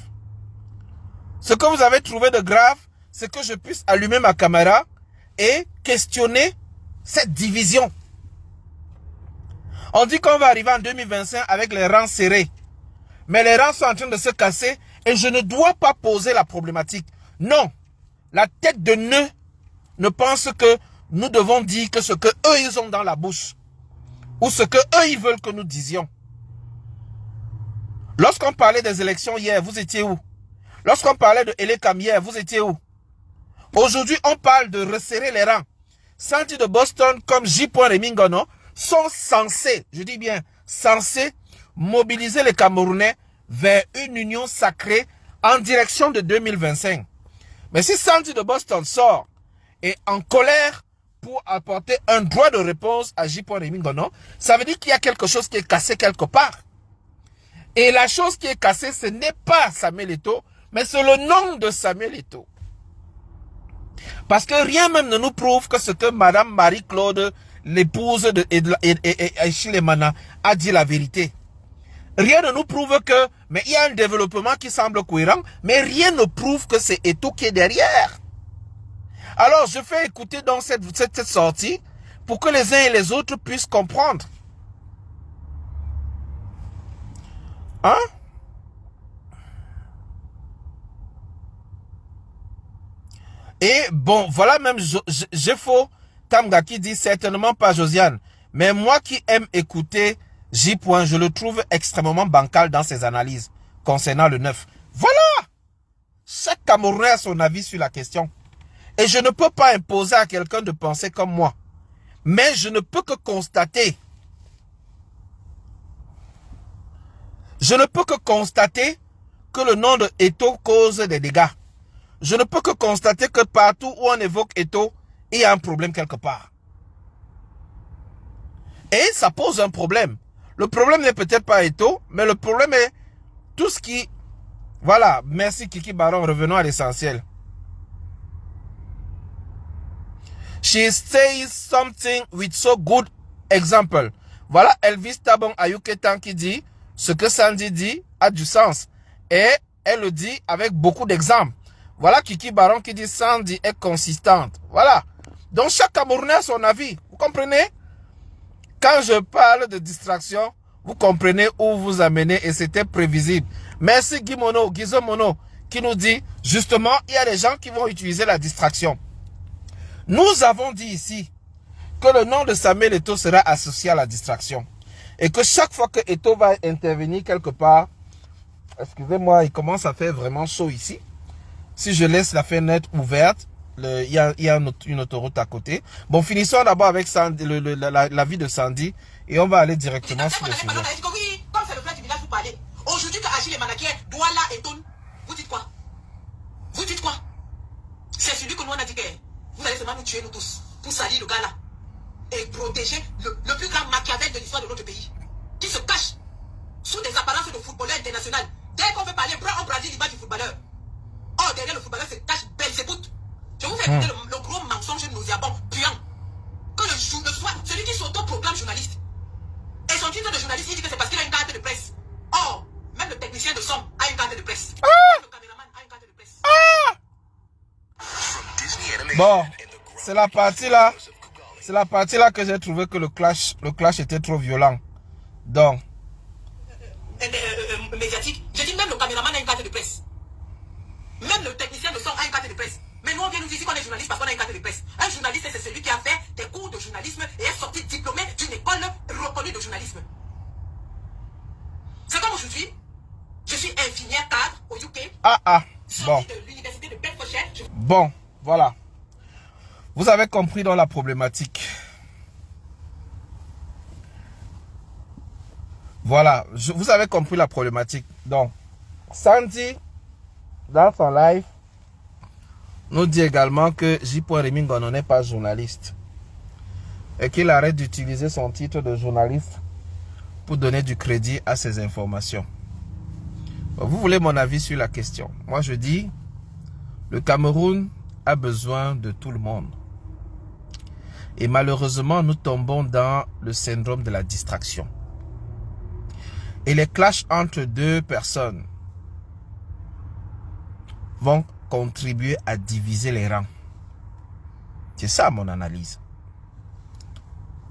Ce que vous avez trouvé de grave, c'est que je puisse allumer ma caméra et questionner cette division. On dit qu'on va arriver en 2025 avec les rangs serrés. Mais les rangs sont en train de se casser et je ne dois pas poser la problématique. Non. La tête de nœud ne pense que nous devons dire que ce que eux ils ont dans la bouche ou ce que eux ils veulent que nous disions. Lorsqu'on parlait des élections hier, vous étiez où? Lorsqu'on parlait de Elekam hier, vous étiez où? Aujourd'hui, on parle de resserrer les rangs. Sandy de Boston comme J. Mingono sont censés, je dis bien censés, mobiliser les Camerounais vers une union sacrée en direction de 2025. Mais si Sandy de Boston sort et en colère pour apporter un droit de réponse à J. Mingono, ça veut dire qu'il y a quelque chose qui est cassé quelque part. Et la chose qui est cassée, ce n'est pas Samuel Eto'o, mais c'est le nom de Samuel Eto'o. Parce que rien même ne nous prouve que ce que Madame Marie-Claude, l'épouse de Chilemana, a dit la vérité. Rien ne nous prouve que, mais il y a un développement qui semble cohérent, mais rien ne prouve que c'est Eto'o qui est derrière. Alors, je fais écouter donc cette sortie pour que les uns et les autres puissent comprendre. Hein? Et bon, voilà même Jeffo Tamga qui dit certainement pas Josiane. Mais moi qui aime écouter J. Je le trouve extrêmement bancal dans ses analyses concernant le 9. Voilà! Chaque Camerounais a son avis sur la question. Et je ne peux pas imposer à quelqu'un de penser comme moi. Mais je ne peux que constater. Je ne peux que constater que le nom de Eto'o cause des dégâts. Je ne peux que constater que partout où on évoque Eto'o, il y a un problème quelque part. Et ça pose un problème. Le problème n'est peut-être pas Eto'o, mais le problème est tout ce qui... Voilà, merci Kiki Baron, revenons à l'essentiel. She says something with so good example. Voilà Elvis Tabon Ayuketan qui dit, ce que Sandy dit a du sens. Et elle le dit avec beaucoup d'exemples. Voilà Kiki Baron qui dit Sandy est consistante. Voilà. Donc chaque Camerounais a son avis. Vous comprenez? Quand je parle de distraction, vous comprenez où vous amenez et c'était prévisible. Merci Guizo Mono qui nous dit, justement, il y a des gens qui vont utiliser la distraction. Nous avons dit ici que le nom de Samuel Eto'o sera associé à la distraction. Et que chaque fois que Eto'o va intervenir quelque part, excusez-moi, il commence à faire vraiment chaud ici. Si je laisse la fenêtre ouverte, il y a une autoroute à côté. Bon, finissons d'abord avec Sandy, la vie de Sandy et on va aller directement sur le sujet. Comme c'est le frère du village, vous parlez. Aujourd'hui, que Agile et Manakier, Douala et Ton, vous dites quoi? Vous dites quoi? C'est celui que nous on a dit que vous allez seulement nous tuer, nous tous, pour salir le gars là. Et protéger le plus grand Machiavel de l'histoire de notre pays. Qui se cache sous des apparences de footballeur international. Dès qu'on veut parler, on brandit l'image du footballeur. Oh, derrière le footballeur se cache Belzébout. Je vous fais écouter le gros mensonge nauséabond, puant. Que le soir, celui qui s'auto-proclame journaliste. Et son titre de journaliste, il dit que c'est parce qu'il a une carte de presse. Or, même le technicien de son a une carte de presse. Même le caméraman a une carte de presse. Bon, c'est la partie là. C'est la partie là que j'ai trouvé que le clash était trop violent. Donc. Médiatique. J'ai dit même le caméraman a une carte de presse. Même le technicien de son a une carte de presse. Mais nous on vient nous dire qu'on est journaliste parce qu'on a une carte de presse. Un journaliste c'est celui qui a fait des cours de journalisme et est sorti diplômé d'une école reconnue de journalisme. C'est comme aujourd'hui, je suis infirmière cadre au UK. Bon. De l'université de Bedfordshire. Bon, voilà. Vous avez compris dans la problématique. Voilà, vous avez compris la problématique. Donc, Sandy, dans son live, nous dit également que J. Rémy Ngono n'est pas journaliste. Et qu'il arrête d'utiliser son titre de journaliste pour donner du crédit à ses informations. Vous voulez mon avis sur la question? Moi, je dis, le Cameroun a besoin de tout le monde. Et malheureusement, nous tombons dans le syndrome de la distraction. Et les clashs entre deux personnes vont contribuer à diviser les rangs. C'est ça mon analyse.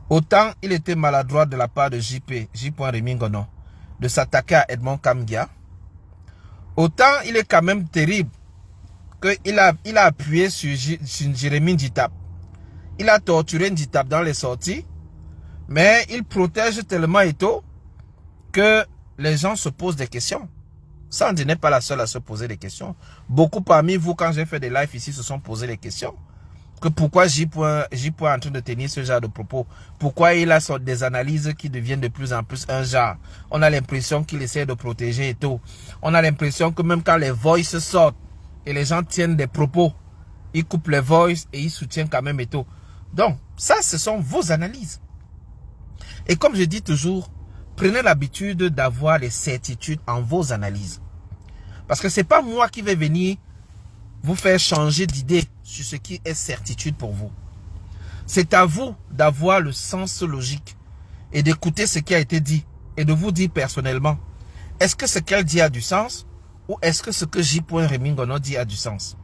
Autant il était maladroit de la part de J. Rémy Ngono de s'attaquer à Edmond Kamgia, autant il est quand même terrible qu'il a appuyé sur Jérémy Nditap. Il a torturé Nditap dans les sorties, mais il protège tellement Eto'o que les gens se posent des questions. Sandy n'est pas la seule à se poser des questions. Beaucoup parmi vous, quand j'ai fait des lives ici, se sont posé des questions. Que pourquoi J. est en train de tenir ce genre de propos? Pourquoi il a des analyses qui deviennent de plus en plus un genre? On a l'impression qu'il essaie de protéger Eto'o. On a l'impression que même quand les voices sortent et les gens tiennent des propos, ils coupent les voices et ils soutiennent quand même Eto'o. Donc, ça, ce sont vos analyses. Et comme je dis toujours, prenez l'habitude d'avoir les certitudes en vos analyses. Parce que ce n'est pas moi qui vais venir vous faire changer d'idée sur ce qui est certitude pour vous. C'est à vous d'avoir le sens logique et d'écouter ce qui a été dit et de vous dire personnellement, est-ce que ce qu'elle dit a du sens ou est-ce que ce que J. Rémy Ngono dit a du sens?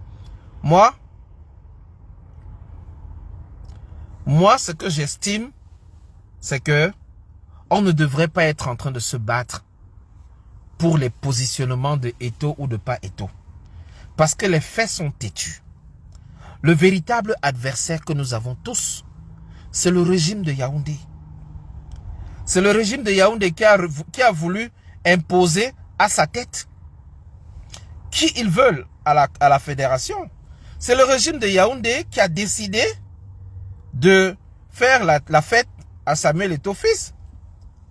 Moi, ce que j'estime, c'est que on ne devrait pas être en train de se battre pour les positionnements de Eto'o ou de pas Eto'o. Parce que les faits sont têtus. Le véritable adversaire que nous avons tous, c'est le régime de Yaoundé. C'est le régime de Yaoundé qui a voulu imposer à sa tête qui ils veulent à la fédération. C'est le régime de Yaoundé qui a décidé de faire la fête à Samuel Eto'o fils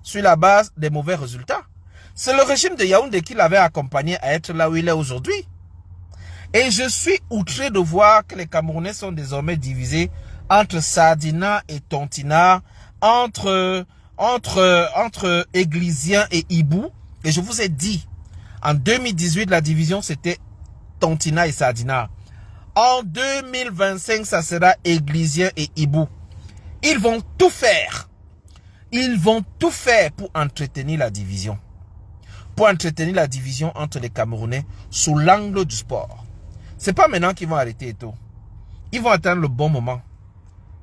sur la base des mauvais résultats. C'est le régime de Yaoundé qui l'avait accompagné à être là où il est aujourd'hui. Et je suis outré de voir que les Camerounais sont désormais divisés entre Sardina et Tontina, entre Églisien et Ibou. Et je vous ai dit, en 2018, la division, c'était Tontina et Sardina. En 2025, ça sera Églisien et Ibou. Ils vont tout faire. Ils vont tout faire pour entretenir la division. Pour entretenir la division entre les Camerounais sous l'angle du sport. C'est pas maintenant qu'ils vont arrêter Eto'o. Ils vont attendre le bon moment.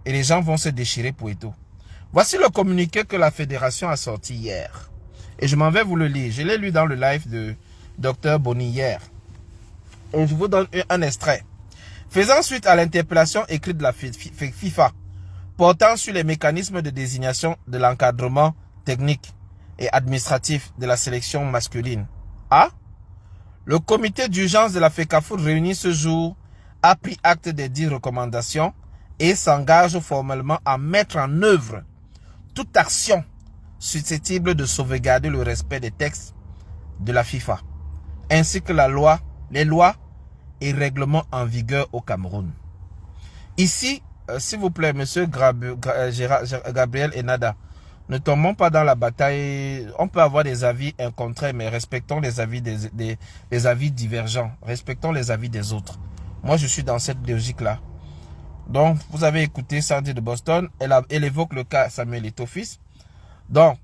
Et les gens vont se déchirer pour Eto'o. Voici le communiqué que la fédération a sorti hier. Et je m'en vais vous le lire. Je l'ai lu dans le live de Dr Boni hier. Et je vous donne un extrait. Faisant suite à l'interpellation écrite de la FIFA portant sur les mécanismes de désignation de l'encadrement technique et administratif de la sélection masculine. A. Le comité d'urgence de la FECAFOOT réuni ce jour a pris acte des 10 recommandations et s'engage formellement à mettre en œuvre toute action susceptible de sauvegarder le respect des textes de la FIFA, ainsi que les lois et règlements en vigueur au Cameroun. Ici, s'il vous plaît, monsieur Gabriel Enada, ne tombons pas dans la bataille. On peut avoir des avis incontrés, mais respectons les avis des avis divergents. Respectons les avis des autres. Moi, je suis dans cette logique-là. Donc, vous avez écouté Sandy de Boston. Elle évoque le cas Samuel Eto'o-Fils. Donc,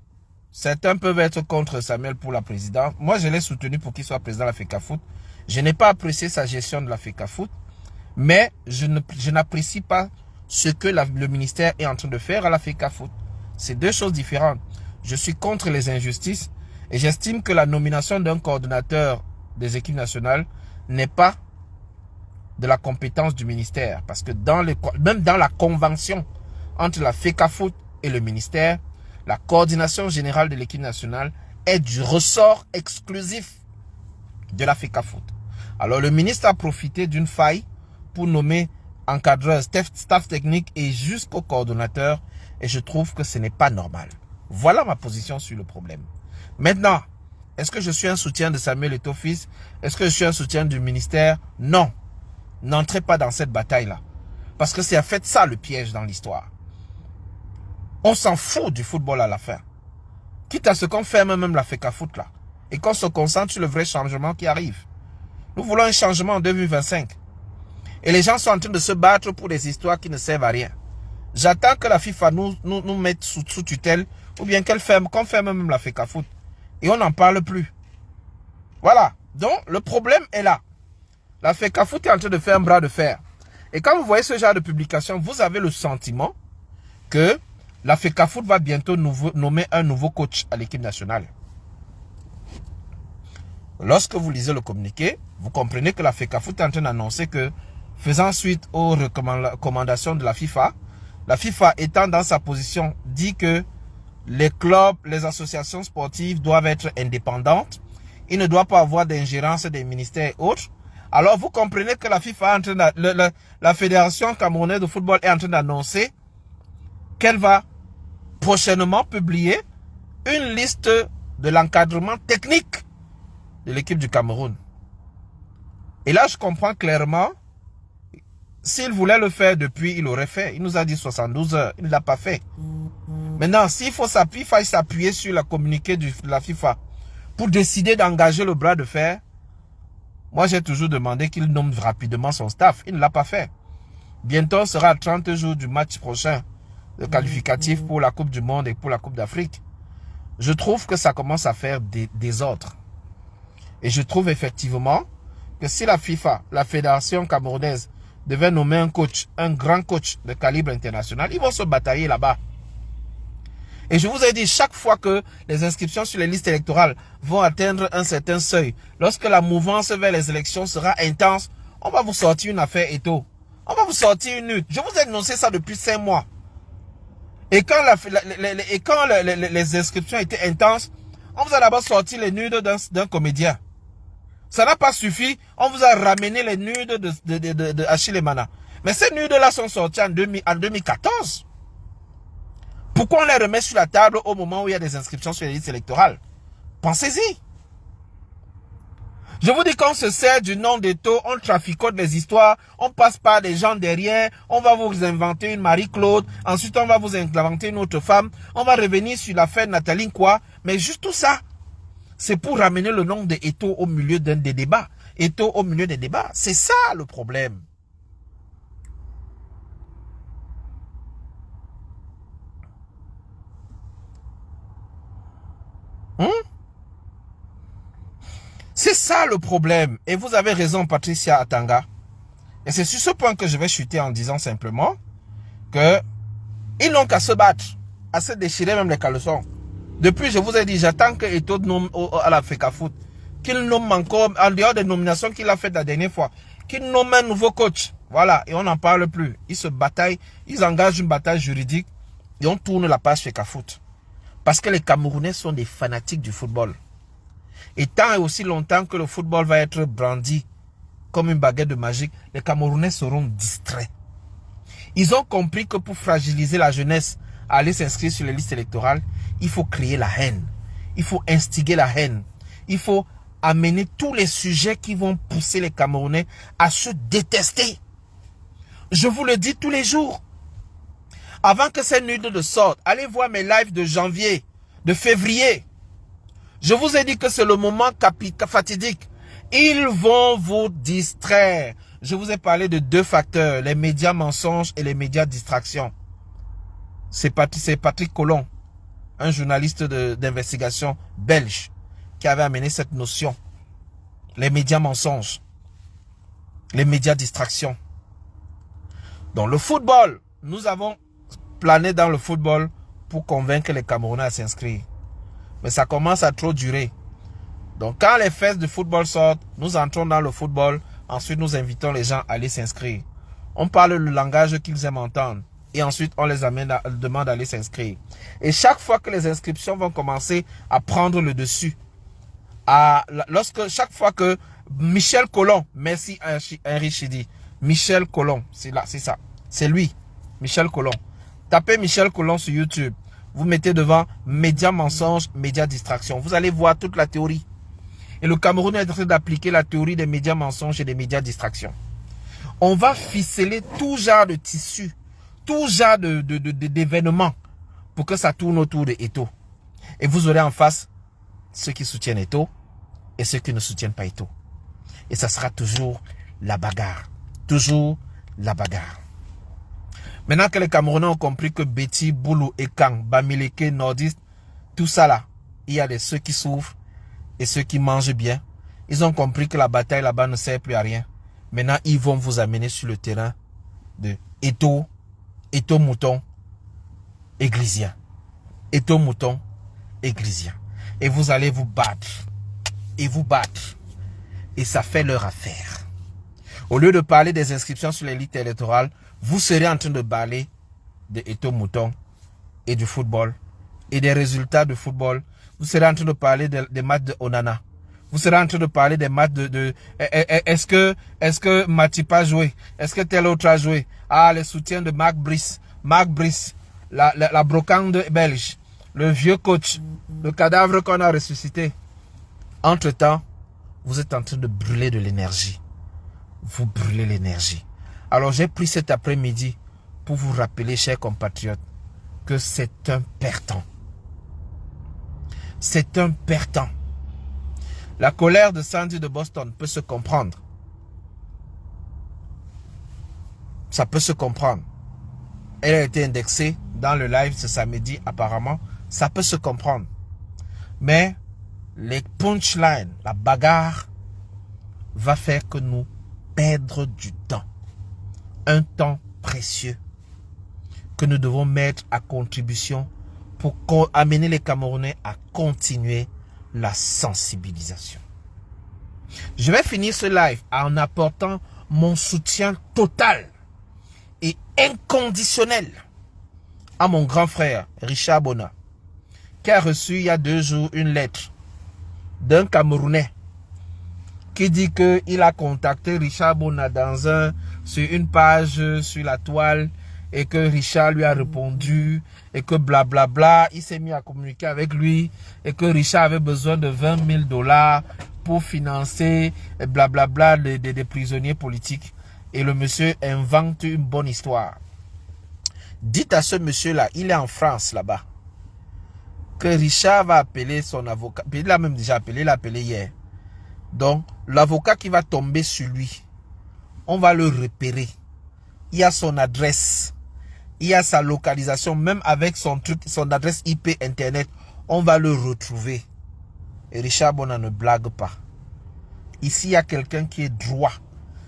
certains peuvent être contre Samuel pour la présidence. Moi, je l'ai soutenu pour qu'il soit président de la FECAFOOT. Je n'ai pas apprécié sa gestion de la FECAFOOT, mais je n'apprécie pas ce que le ministère est en train de faire à la FECAFOOT. C'est deux choses différentes. Je suis contre les injustices et j'estime que la nomination d'un coordonnateur des équipes nationales n'est pas de la compétence du ministère. Parce que même dans la convention entre la FECAFOOT et le ministère, la coordination générale de l'équipe nationale est du ressort exclusif de la FECAFOOT. Alors le ministre a profité d'une faille pour nommer encadreur, staff technique et jusqu'au coordonnateur. Et je trouve que ce n'est pas normal. Voilà ma position sur le problème. Maintenant, est-ce que je suis un soutien de Samuel Eto'o-Fils? Est-ce que je suis un soutien du ministère? Non. N'entrez pas dans cette bataille-là. Parce que c'est en fait ça le piège dans l'histoire. On s'en fout du football à la fin. Quitte à ce qu'on ferme même la FECAFOOT là. Et qu'on se concentre sur le vrai changement qui arrive. Nous voulons un changement en 2025. Et les gens sont en train de se battre pour des histoires qui ne servent à rien. J'attends que la FIFA nous mette sous tutelle ou bien qu'on ferme même la FECAFOOT. Et on n'en parle plus. Voilà. Donc, le problème est là. La FECAFOOT est en train de faire un bras de fer. Et quand vous voyez ce genre de publication, vous avez le sentiment que la FECAFOOT va bientôt nommer un nouveau coach à l'équipe nationale. Lorsque vous lisez le communiqué, vous comprenez que la FECAFOOT est en train d'annoncer que, faisant suite aux recommandations de la FIFA étant dans sa position dit que les clubs, les associations sportives doivent être indépendantes. Il ne doit pas avoir d'ingérence des ministères et autres. Alors vous comprenez que la FIFA est en train la Fédération camerounaise de football est en train d'annoncer qu'elle va prochainement publier une liste de l'encadrement technique de l'équipe du Cameroun. Et là, je comprends clairement, s'il voulait le faire depuis, il l'aurait fait. Il nous a dit 72 heures, il ne l'a pas fait. Maintenant, s'il faut s'appuyer, il faut s'appuyer sur la communiqué de la FIFA pour décider d'engager le bras de fer. Moi, j'ai toujours demandé qu'il nomme rapidement son staff. Il ne l'a pas fait. Bientôt, on sera à 30 jours du match prochain, le qualificatif pour la Coupe du Monde et pour la Coupe d'Afrique. Je trouve que ça commence à faire des ordres. Et je trouve effectivement que si la FIFA, la Fédération camerounaise, devait nommer un coach, un grand coach de calibre international, ils vont se batailler là-bas. Et je vous ai dit, chaque fois que les inscriptions sur les listes électorales vont atteindre un certain seuil, lorsque la mouvance vers les élections sera intense, on va vous sortir une affaire Eto'o. On va vous sortir une lutte. Je vous ai annoncé ça depuis 5 mois. Et quand, les inscriptions étaient intenses, on vous a d'abord sorti les nudes d'un comédien. Ça n'a pas suffi, on vous a ramené les nudes de Achille Mana. Mais ces nudes-là sont sortis en 2014. Pourquoi on les remet sur la table au moment où il y a des inscriptions sur les listes électorales? Pensez-y. Je vous dis qu'on se sert du nom d'Eto, on traficote des histoires, on passe par des gens derrière, on va vous inventer une Marie-Claude, ensuite on va vous inventer une autre femme, on va revenir sur l'affaire Nathalie quoi, mais juste tout ça, c'est pour ramener le nom d'Eto au milieu des débats. Eto au milieu des débats, c'est ça le problème. C'est ça le problème. Et vous avez raison, Patricia Atanga. Et c'est sur ce point que je vais chuter en disant simplement que ils n'ont qu'à se battre, à se déchirer même les caleçons. Depuis, je vous ai dit, j'attends que Eto nomme à la FECAFOOT, qu'il nomme encore, en dehors des nominations qu'il a faites la dernière fois, qu'il nomme un nouveau coach. Voilà, et on n'en parle plus. Ils se bataillent, ils engagent une bataille juridique et on tourne la page FECAFOOT. Parce que les Camerounais sont des fanatiques du football. Et tant et aussi longtemps que le football va être brandi comme une baguette de magie, les Camerounais seront distraits. Ils ont compris que pour fragiliser la jeunesse à aller s'inscrire sur les listes électorales, il faut créer la haine. Il faut instiguer la haine. Il faut amener tous les sujets qui vont pousser les Camerounais à se détester. Je vous le dis tous les jours. Avant que ces nudes de sortent, allez voir mes lives de janvier, de février. Je vous ai dit que c'est le moment fatidique. Ils vont vous distraire. Je vous ai parlé de deux facteurs, les médias mensonges et les médias distractions. C'est Patrick Colomb, un journaliste d'investigation belge, qui avait amené cette notion. Les médias mensonges, les médias distractions. Dans le football, nous avons plané dans le football pour convaincre les Camerounais à s'inscrire. Mais ça commence à trop durer. Donc quand les fesses de football sortent, nous entrons dans le football. Ensuite, nous invitons les gens à aller s'inscrire. On parle le langage qu'ils aiment entendre. Et ensuite, on les demande d'aller s'inscrire. Et chaque fois que les inscriptions vont commencer à prendre le dessus, chaque fois que Michel Colomb, merci Henri Chidi, Michel Colomb, c'est ça, c'est lui, Michel Colomb. Tapez Michel Colomb sur YouTube. Vous mettez devant médias mensonges, médias distractions. Vous allez voir toute la théorie. Et le Cameroun est en train d'appliquer la théorie des médias mensonges et des médias distractions. On va ficeler tout genre de tissus, tout genre d'événements pour que ça tourne autour de Eto. Et vous aurez en face ceux qui soutiennent Eto et ceux qui ne soutiennent pas Eto. Et ça sera toujours la bagarre. Toujours la bagarre. Maintenant que les Camerounais ont compris que Betty, Boulou, Ekang, Bamileke, Nordiste, tout ça là, il y a ceux qui souffrent et ceux qui mangent bien. Ils ont compris que la bataille là-bas ne sert plus à rien. Maintenant, ils vont vous amener sur le terrain de Eto Mouton, Églisia. Eto Mouton, Églisia. Et vous allez vous battre. Et vous battre. Et ça fait leur affaire. Au lieu de parler des inscriptions sur les listes électorales, vous serez en train de parler de Eto Mouton et du football et des résultats de football. Vous serez en train de parler des matchs de Onana. Vous serez en train de parler des matchs est-ce que Matipa a joué? Est-ce que tel autre a joué? Ah, les soutiens de Marc Brice. Marc Brice, la brocante belge, le vieux coach, le cadavre qu'on a ressuscité. Entre-temps, vous êtes en train de brûler de l'énergie. Vous brûlez l'énergie. Alors j'ai pris cet après-midi pour vous rappeler, chers compatriotes, que c'est un perdant. C'est un perdant. La colère de Sandy de Boston peut se comprendre. Ça peut se comprendre. Elle a été indexée dans le live ce samedi apparemment. Ça peut se comprendre. Mais les punchlines, la bagarre va faire que nous perdons du temps. Un temps précieux que nous devons mettre à contribution pour amener les Camerounais à continuer la sensibilisation. Je vais finir ce live en apportant mon soutien total et inconditionnel à mon grand frère Richard Bona, qui a reçu il y a 2 jours une lettre d'un Camerounais qui dit qu'il a contacté Richard Bona sur une page sur la toile et que Richard lui a répondu et que blablabla, il s'est mis à communiquer avec lui et que Richard avait besoin de $20 000 pour financer blablabla des prisonniers politiques. Et le monsieur invente une bonne histoire. Dites à ce monsieur-là, il est en France là-bas, que Richard va appeler son avocat. Il l'a même déjà appelé, il l'a appelé hier. Donc, l'avocat qui va tomber sur lui, on va le repérer. Il y a son adresse, il y a sa localisation, même avec son truc, son adresse IP Internet, on va le retrouver. Et Richard Bona ne blague pas. Ici, il y a quelqu'un qui est droit.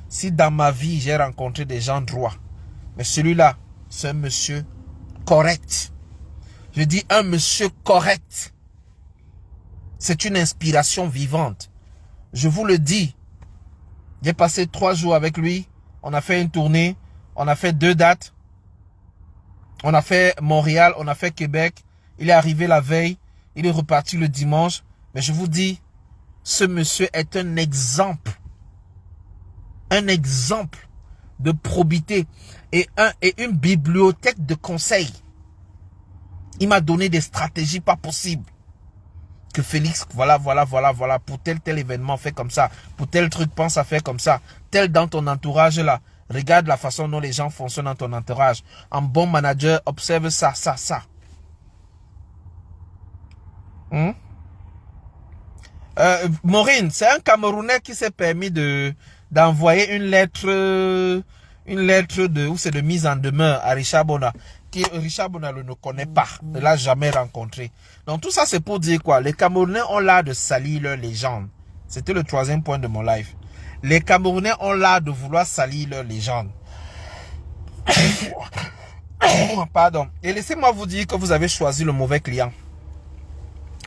Si dans ma vie, j'ai rencontré des gens droits, mais celui-là, c'est un monsieur correct. Je dis un monsieur correct. C'est une inspiration vivante. Je vous le dis. J'ai passé 3 jours avec lui. On a fait une tournée. On a fait 2 dates. On a fait Montréal, on a fait Québec. Il est arrivé la veille. Il est reparti le dimanche. Mais je vous dis, ce monsieur est un exemple. Un exemple de probité. Et une bibliothèque de conseils. Il m'a donné des stratégies pas possibles. Que Félix, voilà, pour tel événement, fait comme ça. Pour tel truc, pense à faire comme ça. Tel dans ton entourage là. Regarde la façon dont les gens fonctionnent dans ton entourage. Un bon manager, observe ça. Maureen, c'est un Camerounais qui s'est permis d'envoyer une lettre de mise en demeure à Richard Bona. Richard Bona ne connaît pas, ne l'a jamais rencontré. Donc tout ça c'est pour dire quoi? Les Camerounais ont l'art de salir leur légende. C'était le 3e point de mon live. Les Camerounais ont l'art de vouloir salir leur légende. Pardon. Et laissez-moi vous dire que vous avez choisi le mauvais client.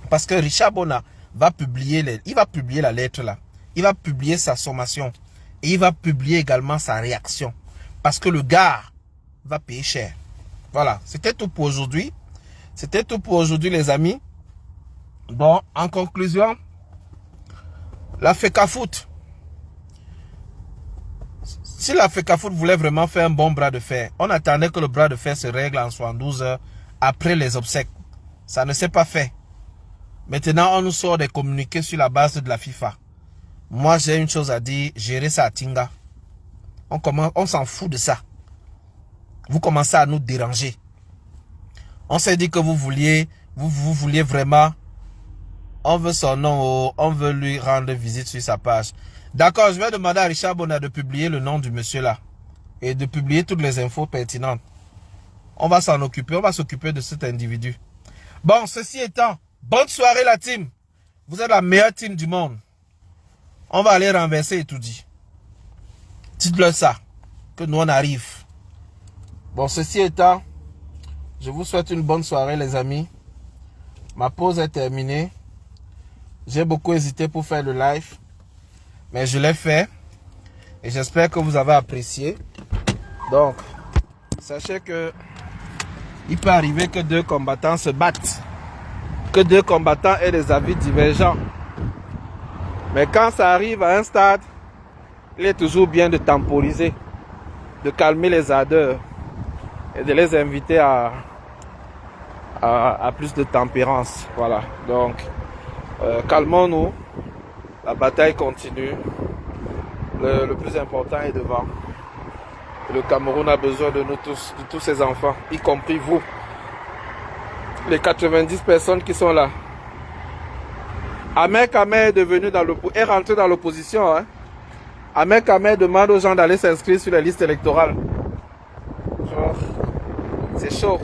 Parce que Richard Bona va publier la lettre là. Il va publier sa sommation. Et il va publier également sa réaction. Parce que le gars va payer cher. Voilà, c'était tout pour aujourd'hui. C'était tout pour aujourd'hui les amis. Donc, en conclusion, la FECAFOOT. Si la FECAFOOT voulait vraiment faire un bon bras de fer, on attendait que le bras de fer se règle en 72 heures après les obsèques. Ça ne s'est pas fait. Maintenant, on nous sort des communiqués sur la base de la FIFA. Moi, j'ai une chose à dire, gérer ça à Tinga. On s'en fout de ça. Vous commencez à nous déranger. On s'est dit que vous vouliez vraiment, on veut son nom, on veut lui rendre visite sur sa page. D'accord, je vais demander à Richard Bona de publier le nom du monsieur là. Et de publier toutes les infos pertinentes. On va s'en occuper, on va s'occuper de cet individu. Bon, ceci étant, bonne soirée la team. Vous êtes la meilleure team du monde. On va aller renverser et tout dit. Dites-leur ça, que nous on arrive. Bon, ceci étant, je vous souhaite une bonne soirée les amis. Ma pause est terminée. J'ai beaucoup hésité pour faire le live. Mais je l'ai fait. Et j'espère que vous avez apprécié. Donc, sachez que il peut arriver que 2 combattants se battent. Que 2 combattants aient des avis divergents. Mais quand ça arrive à un stade, il est toujours bien de temporiser. De calmer les ardeurs. Et de les inviter à plus de tempérance. Voilà. Donc, calmons-nous. La bataille continue. Le plus important est devant. Le Cameroun a besoin de nous tous, de tous ses enfants, y compris vous. Les 90 personnes qui sont là. Ahmed Kamer est rentré dans l'opposition. Hein? Ahmed Kamer demande aux gens d'aller s'inscrire sur les listes électorales. C'est chaud.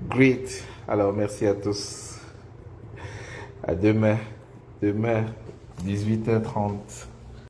Great. Alors, merci à tous. À demain. Demain, 18h30.